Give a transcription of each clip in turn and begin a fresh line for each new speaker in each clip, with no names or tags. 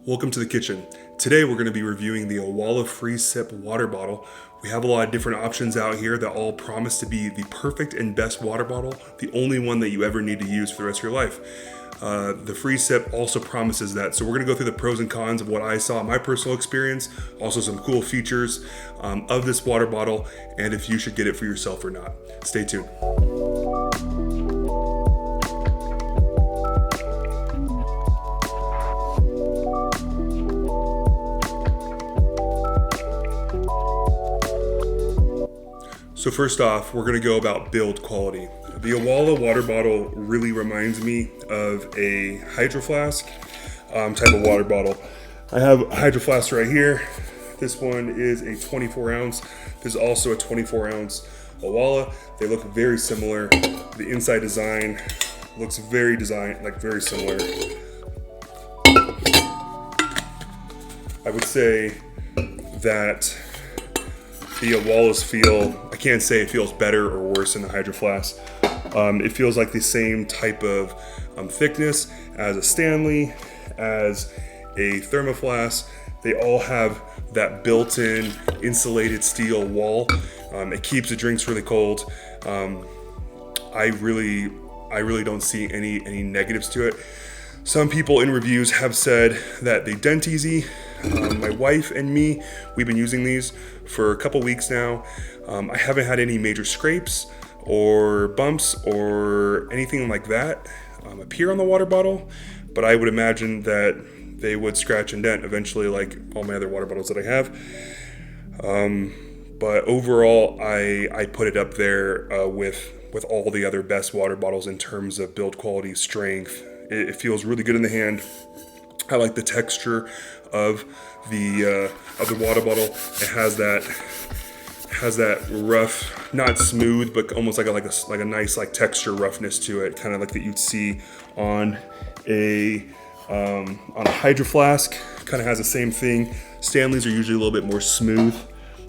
Welcome to the kitchen. Today we're going to be reviewing the Owala FreeSip water bottle. We have a lot of different options out here that all promise to be the perfect and best water bottle, the only one that you ever need to use for the rest of your life. The FreeSip also promises that. So we're going to go through the pros and cons of what I saw in my personal experience, also some cool features of this water bottle, and if you should get it for yourself or not. Stay tuned. So first off, we're gonna go about build quality. The Owala water bottle really reminds me of a Hydro Flask type of water bottle. I have a Hydro Flask right here. This one is a 24 ounce. There's also a 24 ounce Owala. They look very similar. The inside design looks very similar. I would say that the Owala's I can't say it feels better or worse than the Hydro Flask. It feels like the same type of thickness as a Stanley, as a Thermoflask. They all have that built-in insulated steel wall. It keeps the drinks really cold. I really don't see any negatives to it. Some people in reviews have said that they dent easy. My wife and me, we've been using these for a couple weeks now. I haven't had any major scrapes or bumps or anything like that appear on the water bottle, but I would imagine that they would scratch and dent eventually, like all my other water bottles that I have. But overall, I put it up there with all the other best water bottles in terms of build quality, strength. It feels really good in the hand. I like the texture of the water bottle. It has that rough, not smooth, but almost like a nice texture roughness to it, kind of like that you'd see on a Hydro Flask. Kind of has the same thing. Stanleys are usually a little bit more smooth.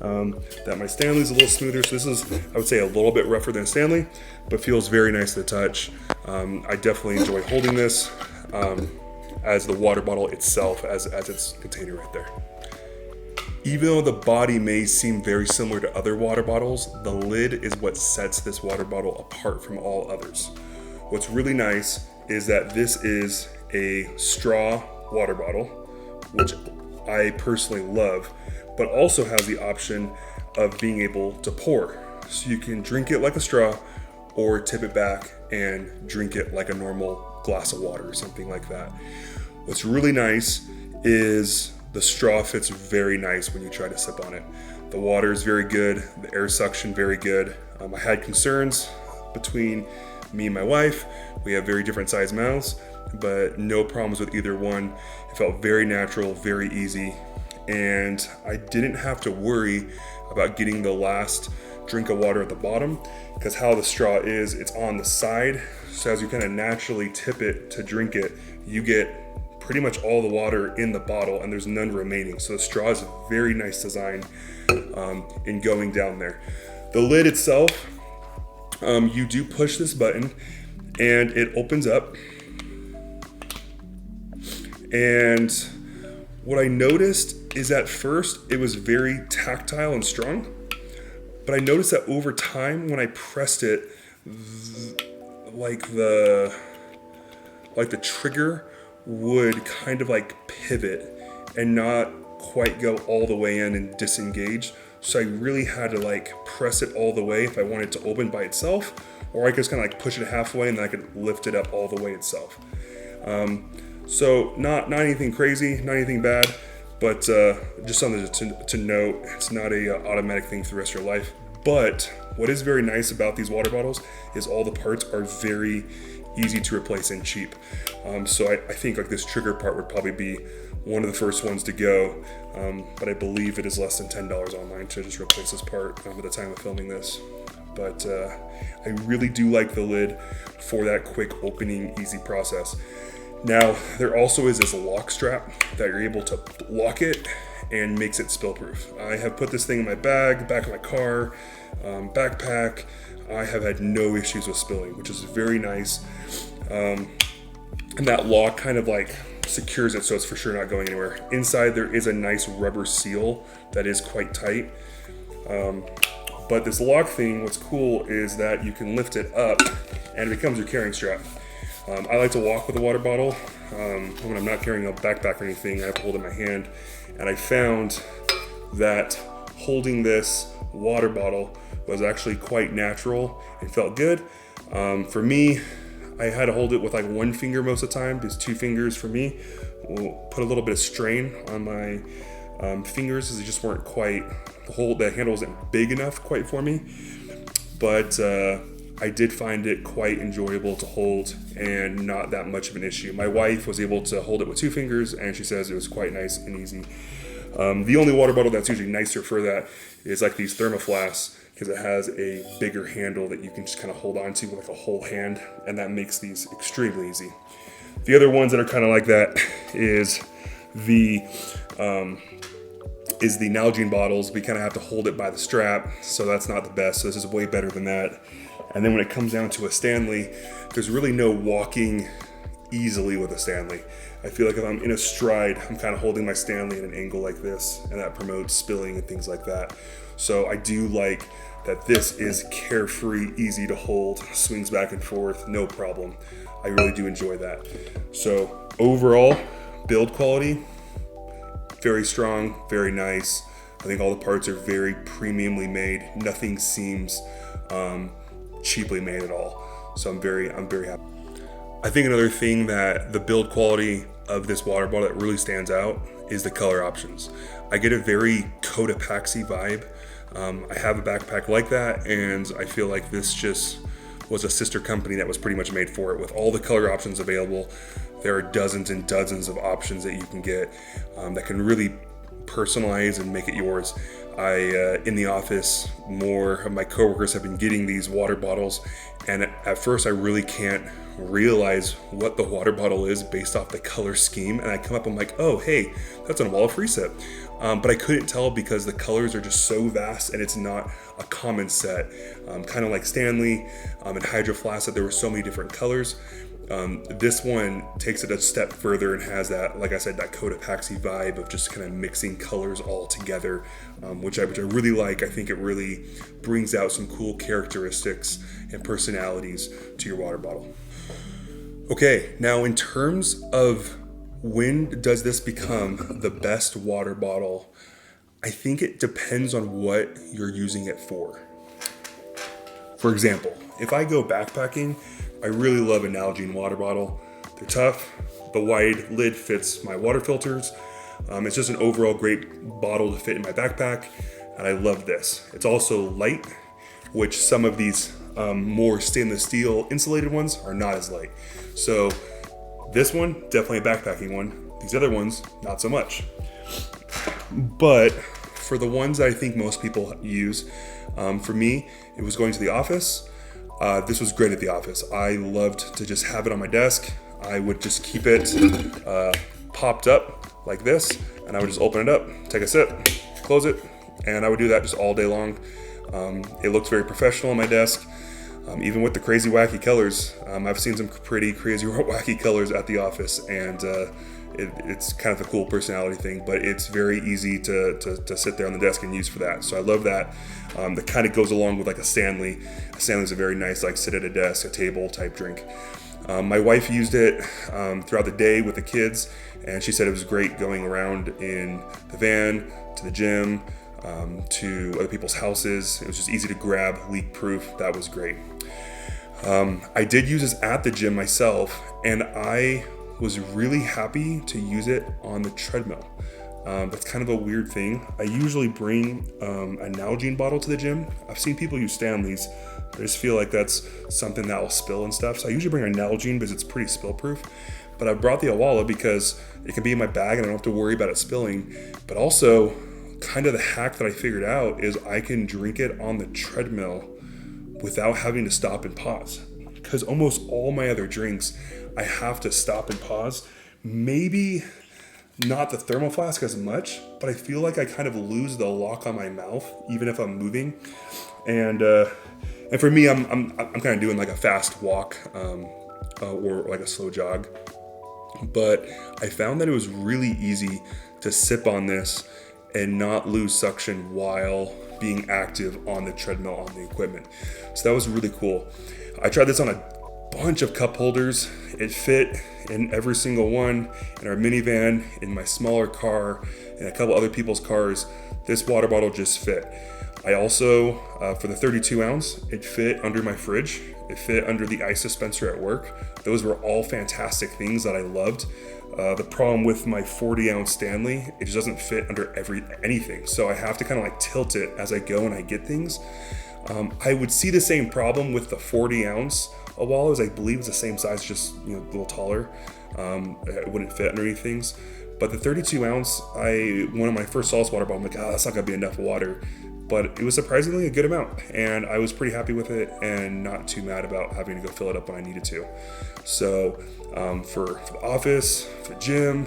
That my Stanley's a little smoother, so this is, I would say, a little bit rougher than a Stanley, but feels very nice to the touch. I definitely enjoy holding this as the water bottle itself, as its container right there. Even though the body may seem very similar to other water bottles, the lid is what sets this water bottle apart from all others. What's really nice is that this is a straw water bottle, which I personally love, but also has the option of being able to pour. So you can drink it like a straw or tip it back and drink it like a normal glass of water or something like that. What's really nice is the straw fits very nice when you try to sip on it. The water is very good, the air suction very good. I had concerns between me and my wife. We have very different size mouths, but no problems with either one. It felt very natural, very easy, and I didn't have to worry about getting the last drink of water at the bottom, because how the straw is, it's on the side. So as you kind of naturally tip it to drink it, you get pretty much all the water in the bottle and there's none remaining. So the straw is a very nice design in going down there. The lid itself, you do push this button and it opens up. And what I noticed is at first it was very tactile and strong, but I noticed that over time when I pressed it, like the trigger would kind of pivot and not quite go all the way in and disengage. So I really had to press it all the way if I wanted to open by itself, or I could just kind of push it halfway and then I could lift it up all the way itself. So not anything crazy, not anything bad, but just something to note. It's not a automatic thing for the rest of your life. But what is very nice about these water bottles is all the parts are very easy to replace and cheap. So I think this trigger part would probably be one of the first ones to go, but I believe it is less than $10 online to just replace this part at the time of filming this. But I really do like the lid for that quick opening, easy process. Now, there also is this lock strap that you're able to lock it and makes it spill proof. I have put this thing in my bag, back of my car, backpack. I have had no issues with spilling, which is very nice. And that lock kind of secures it so it's for sure not going anywhere. Inside there is a nice rubber seal that is quite tight. But this lock thing, what's cool is that you can lift it up and it becomes your carrying strap. I like to walk with a water bottle. When I'm not carrying a backpack or anything, I have to hold it in my hand. And I found that holding this water bottle was actually quite natural and felt good. For me, I had to hold it with like one finger most of the time, because 2 fingers for me will put a little bit of strain on my fingers, because they just weren't quite, the handle wasn't big enough quite for me. But I did find it quite enjoyable to hold and not that much of an issue. My wife was able to hold it with 2 fingers and she says it was quite nice and easy. The only water bottle that's usually nicer for that is like these thermoflasks, because it has a bigger handle that you can just kind of hold on to with like a whole hand, and that makes these extremely easy. The other ones that are kind of like that is the Nalgene bottles. We kind of have to hold it by the strap, so that's not the best. So this is way better than that. And then when it comes down to a Stanley, there's really no walking easily with a Stanley. I feel like if I'm in a stride, I'm kind of holding my Stanley at an angle like this, and that promotes spilling and things like that. So I do like that this is carefree, easy to hold, swings back and forth, no problem. I really do enjoy that. So overall, build quality, very strong, very nice. I think all the parts are very premiumly made. Nothing seems cheaply made at all. So I'm very happy. I think another thing that the build quality of this water bottle that really stands out is the color options. I get a very Cotopaxi vibe. I have a backpack like that, and I feel like this just was a sister company that was pretty much made for it. With all the color options available, there are dozens and dozens of options that you can get that can really personalize and make it yours. In the office, more of my coworkers have been getting these water bottles, and at first I really can't realize what the water bottle is based off the color scheme, and I come up, I'm like, oh hey, that's an Owala FreeSip. But I couldn't tell because the colors are just so vast and it's not a common set. Kind of like Stanley and Hydro Flask, that there were so many different colors. This one takes it a step further and has that, like I said, that Cotopaxi vibe of just kind of mixing colors all together, which I really like. I think it really brings out some cool characteristics and personalities to your water bottle. Okay, now in terms of when does this become the best water bottle, I think it depends on what you're using it for. For example, if I go backpacking, I really love a Nalgene water bottle. They're tough, the wide lid fits my water filters. It's just an overall great bottle to fit in my backpack, and I love this. It's also light, which some of these more stainless steel insulated ones are not as light. So this one, definitely a backpacking one. These other ones, not so much. But for the ones that I think most people use, for me, it was going to the office. This was great at the office. I loved to just have it on my desk. I would just keep it popped up like this, and I would just open it up, take a sip, close it, and I would do that just all day long. It looked very professional on my desk. Even with the crazy wacky colors, I've seen some pretty crazy wacky colors at the office, and it's kind of a cool personality thing, but it's very easy to sit there on the desk and use for that. So I love that. That kind of goes along with like a Stanley. A Stanley's a very nice, like sit at a desk, a table type drink. My wife used it throughout the day with the kids, and she said it was great going around in the van, to the gym, to other people's houses. It was just easy to grab, leak proof. That was great. I did use this at the gym myself, and I was really happy to use it on the treadmill. That's kind of a weird thing. I usually bring a Nalgene bottle to the gym. I've seen people use Stanleys. I just feel like that's something that will spill and stuff. So I usually bring a Nalgene because it's pretty spill proof. But I brought the Owala because it can be in my bag and I don't have to worry about it spilling. But also, kind of the hack that I figured out is I can drink it on the treadmill without having to stop and pause. Because almost all my other drinks, I have to stop and pause. Maybe not the thermal flask as much, but I feel like I kind of lose the lock on my mouth even if I'm moving. And for me, I'm kind of doing like a fast walk or like a slow jog. but I found that it was really easy to sip on this and not lose suction while being active on the treadmill on the equipment. So that was really cool. I tried this on a bunch of cup holders. It fit in every single one, in our minivan, in my smaller car, and a couple other people's cars. This water bottle just fit. I also, for the 32 ounce, it fit under my fridge. It fit under the ice dispenser at work. Those were all fantastic things that I loved. The problem with my 40 ounce Stanley, it just doesn't fit under anything. So I have to kind of like tilt it as I go and I get things. I would see the same problem with the 40 ounce Owala, as I believe it's the same size, just a little taller. It wouldn't fit underneath things. But the 32 ounce, one of my first salts water bottle, I'm like, that's not gonna be enough water. But it was surprisingly a good amount, and I was pretty happy with it and not too mad about having to go fill it up when I needed to. So for the office, for the gym,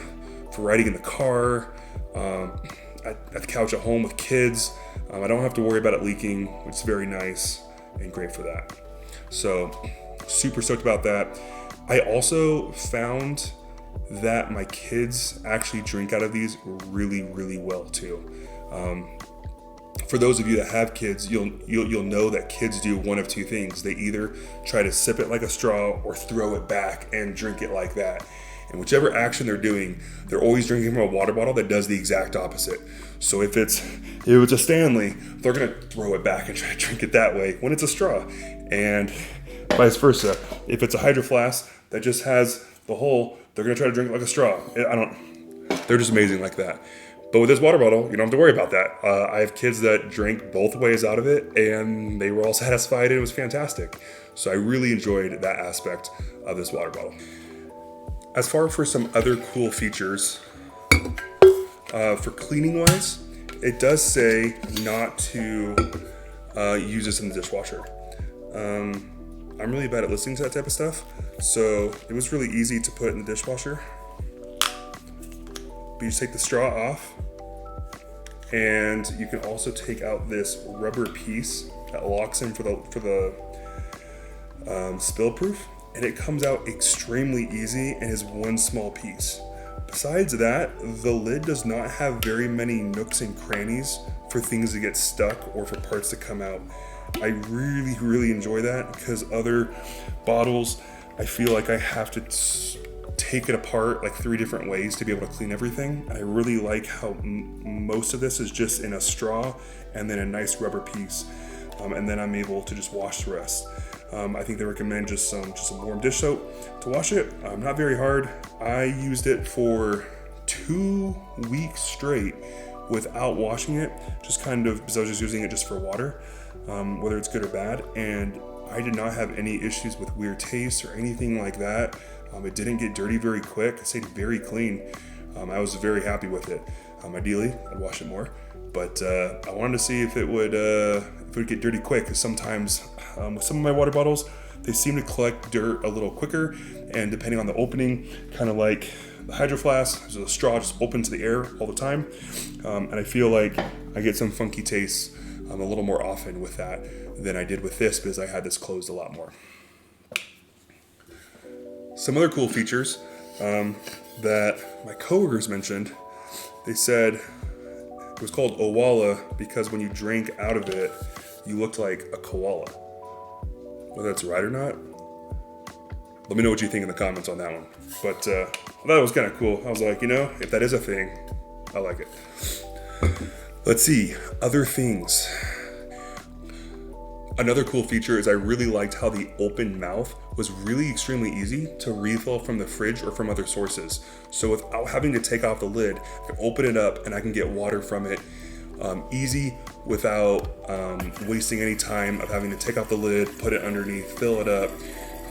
for riding in the car, at the couch at home with kids, I don't have to worry about it leaking, which is very nice and great for that. So super stoked about that. I also found that my kids actually drink out of these really, really well too. For those of you that have kids, you'll know that kids do one of two things. They either try to sip it like a straw or throw it back and drink it like that. And whichever action they're doing, they're always drinking from a water bottle that does the exact opposite. So if it's a Stanley, they're gonna throw it back and try to drink it that way when it's a straw. And vice versa. If it's a Hydro Flask that just has the hole, they're gonna try to drink it like a straw. They're just amazing like that. But with this water bottle, you don't have to worry about that. I have kids that drank both ways out of it, and they were all satisfied, and it was fantastic. So I really enjoyed that aspect of this water bottle. As far for some other cool features, for cleaning wise, it does say not to use this in the dishwasher. I'm really bad at listening to that type of stuff, so it was really easy to put in the dishwasher. But you just take the straw off, and you can also take out this rubber piece that locks in for the spill proof, and it comes out extremely easy and is one small piece. Besides that, the lid does not have very many nooks and crannies for things to get stuck or for parts to come out. I really, really enjoy that, because other bottles, I feel like I have to take it apart like 3 different ways to be able to clean everything. I really like how most of this is just in a straw and then a nice rubber piece, and then I'm able to just wash the rest. I think they recommend just some warm dish soap to wash it. Not very hard. I used it for 2 weeks straight without washing it, just kind of because I was just using it just for water, whether it's good or bad, and I did not have any issues with weird taste or anything like that. It didn't get dirty very quick. It stayed very clean. I was very happy with it. Ideally, I'd wash it more, but I wanted to see if it would get dirty quick, because sometimes with some of my water bottles, they seem to collect dirt a little quicker, and depending on the opening, kind of like the Hydro Flask, so the straw just opens to the air all the time, and I feel like I get some funky tastes a little more often with that than I did with this, because I had this closed a lot more. Some other cool features that my coworkers mentioned, they said it was called Owala because when you drank out of it, you looked like a koala. Whether that's right or not, let me know what you think in the comments on that one. But I thought it was kind of cool. I was like, if that is a thing, I like it. Let's see, other things. Another cool feature is I really liked how the open mouth was really extremely easy to refill from the fridge or from other sources. So without having to take off the lid, I can open it up and I can get water from it easy without wasting any time of having to take off the lid, put it underneath, fill it up.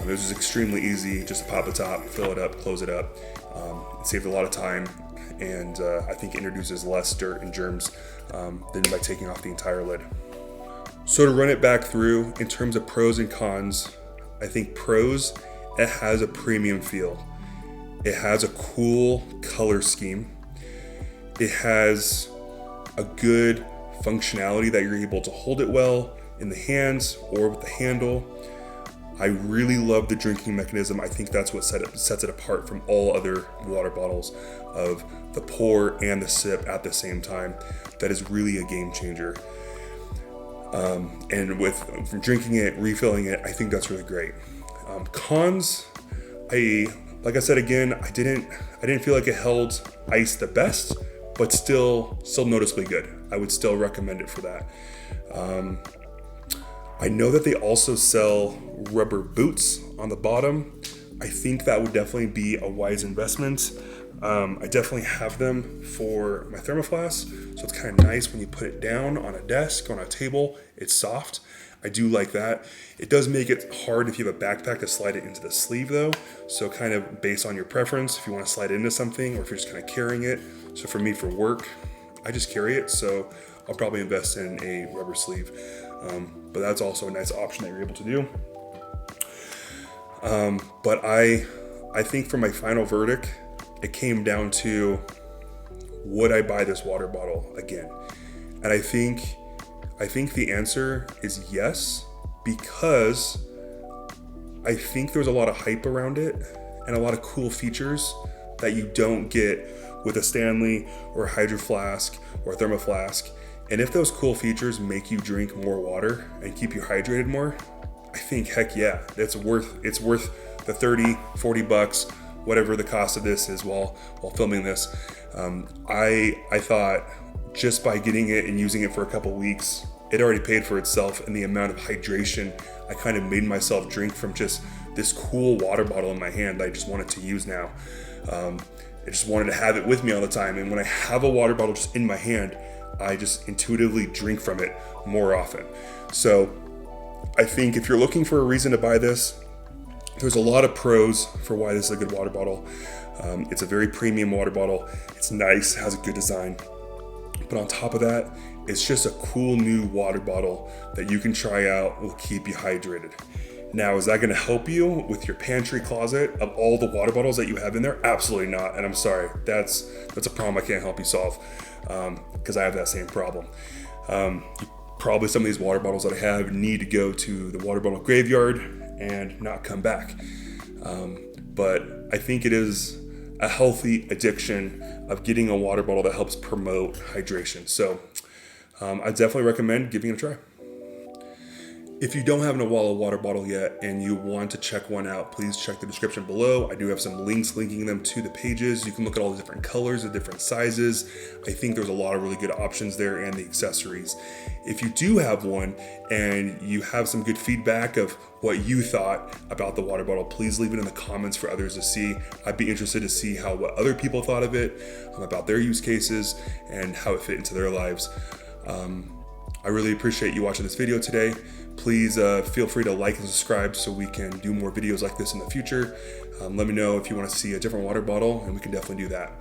It was just extremely easy just to pop the top, fill it up, close it up. It saved a lot of time, and I think introduces less dirt and germs than by taking off the entire lid. So to run it back through, in terms of pros and cons, I think pros, it has a premium feel. It has a cool color scheme. It has a good functionality that you're able to hold it well in the hands or with the handle. I really love the drinking mechanism. I think that's what sets it apart from all other water bottles, of the pour and the sip at the same time. That is really a game changer. And from drinking it, refilling it, I think that's really great. Cons, like I said again, I didn't feel like it held ice the best, but still noticeably good. I would still recommend it for that. I know that they also sell rubber boots on the bottom. I think that would definitely be a wise investment. I definitely have them for my thermoflask, so it's kind of nice when you put it down on a desk, on a table. It's soft. I do like that. It does make it hard if you have a backpack to slide it into the sleeve though. So kind of based on your preference, if you want to slide it into something or if you're just kind of carrying it. So for me, for work, I just carry it. So I'll probably invest in a rubber sleeve. But that's also a nice option that you're able to do. But I think for my final verdict, it came down to, would I buy this water bottle again? And I think the answer is yes, because I think there's a lot of hype around it and a lot of cool features that you don't get with a Stanley or a Hydro Flask or a Thermo Flask. And if those cool features make you drink more water and keep you hydrated more, I think, heck yeah, it's worth the 30, 40 bucks, whatever the cost of this is while filming this. I thought just by getting it and using it for a couple weeks, it already paid for itself in the amount of hydration I kind of made myself drink from just this cool water bottle in my hand that I just wanted to use now. I just wanted to have it with me all the time. And when I have a water bottle just in my hand, I just intuitively drink from it more often. So I think if you're looking for a reason to buy this, there's a lot of pros for why this is a good water bottle. It's a very premium water bottle. It's nice, has a good design. But on top of that, it's just a cool new water bottle that you can try out, will keep you hydrated. Now, is that gonna help you with your pantry closet of all the water bottles that you have in there? Absolutely not, and I'm sorry. That's a problem I can't help you solve, because I have that same problem. Probably some of these water bottles that I have need to go to the water bottle graveyard and not come back. But I think it is a healthy addiction of getting a water bottle that helps promote hydration. So I definitely recommend giving it a try. If you don't have an Owala water bottle yet and you want to check one out, please check the description below. I do have some links linking them to the pages. You can look at all the different colors, the different sizes. I think there's a lot of really good options there, and the accessories. If you do have one and you have some good feedback of what you thought about the water bottle, please leave it in the comments for others to see. I'd be interested to see what other people thought of it, about their use cases, and how it fit into their lives. I really appreciate you watching this video today. Please feel free to like and subscribe so we can do more videos like this in the future. Let me know if you want to see a different water bottle, and we can definitely do that.